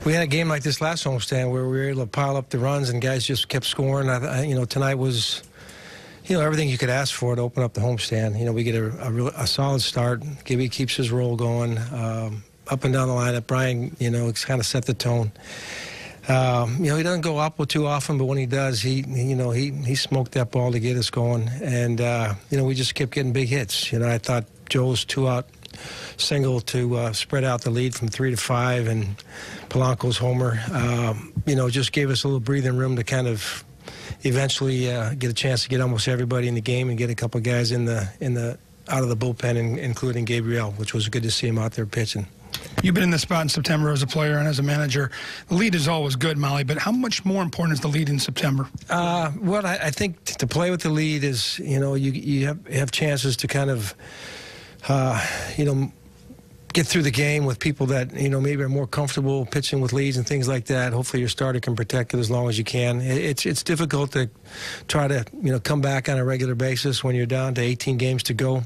we had a game like this last homestand where we were able to pile up the runs and guys just kept scoring. Tonight was, everything you could ask for to open up the homestand. We get a solid start. Gibby keeps his roll going up and down the lineup. Brian, kind of set the tone. He doesn't go up too often, but when he does, he smoked that ball to get us going. And, we just kept getting big hits. I thought Joe's 2-out single to spread out the lead from 3 to 5, and Polanco's homer, just gave us a little breathing room to kind of eventually get a chance to get almost everybody in the game and get a couple of guys out of the bullpen, including Gabriel, which was good to see him out there pitching. You've been in this spot in September as a player and as a manager. The lead is always good, Molly, but how much more important is the lead in September? Well, I think to play with the lead is, you have chances to kind of, get through the game with people that, maybe are more comfortable pitching with leads and things like that. Hopefully your starter can protect it as long as you can. It's difficult to try to, come back on a regular basis when you're down to 18 games to go.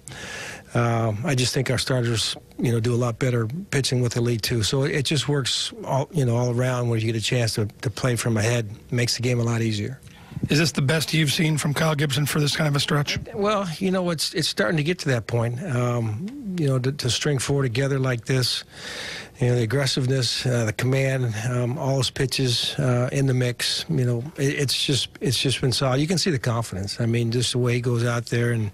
I just think our starters, do a lot better pitching with the lead too. So it just works all around where you get a chance to play from ahead. It makes the game a lot easier. Is this the best you've seen from Kyle Gibson for this kind of a stretch? Well, it's starting to get to that point. To string four together like this, the aggressiveness, the command, all his pitches in the mix. It's just been solid. You can see the confidence. I mean, just the way he goes out there and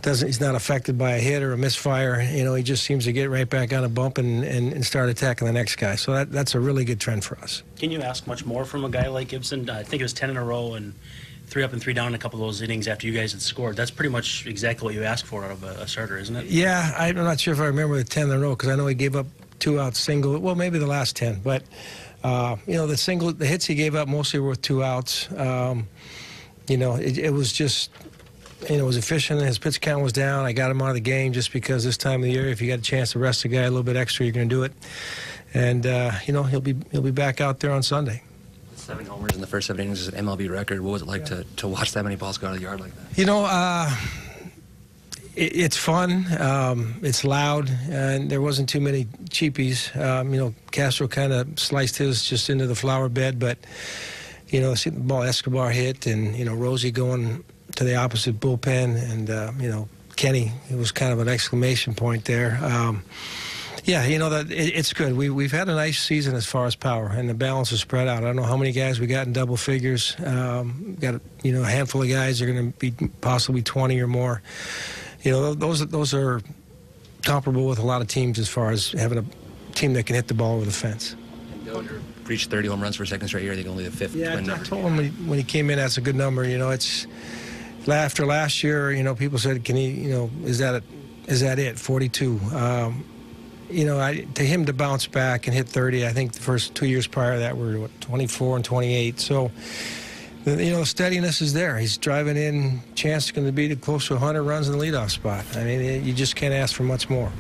he's not affected by a hit or a misfire. He just seems to get right back on a bump and start attacking the next guy. So that's a really good trend for us. Can you ask much more from a guy like Gibson? I think it was 10 in a row and 3 up and 3 down in a couple of those innings after you guys had scored. That's pretty much exactly what you ask for out of a starter, isn't it? Yeah, I'm not sure if I remember the 10 in a row because I know he gave up 2-out single. Well, maybe the last 10, but the hits he gave up mostly were with 2 outs. It was just, it was efficient. His pitch count was down. I got him out of the game just because this time of the year, if you got a chance to rest the guy a little bit extra, you're going to do it. And he'll be back out there on Sunday. 7 homers in the first 7 innings is an MLB record. What was it like to watch that many balls go out of the yard like that? It's fun. It's loud, and there wasn't too many cheapies. Castro kind of sliced his just into the flower bed, but see the ball Escobar hit, and Rosie going to the opposite bullpen, and Kenny, it was kind of an exclamation point there. Yeah, it's good. We've had a nice season as far as power, and the balance is spread out. I don't know how many guys we got in double figures. Got a handful of guys are going to be possibly 20 or more. Those are comparable with a lot of teams as far as having a team that can hit the ball over the fence. And Dozier reached 30 home runs for a second straight year. I think only the 5th. Yeah, I told him when he came in, that's a good number. It's after last year. People said, "Can he? Is that it? 42." To him to bounce back and hit 30, I think the first 2 years prior to that were 24 and 28. So, steadiness is there. He's driving in. Chance is going to be close to 100 runs in the leadoff spot. I mean, you just can't ask for much more.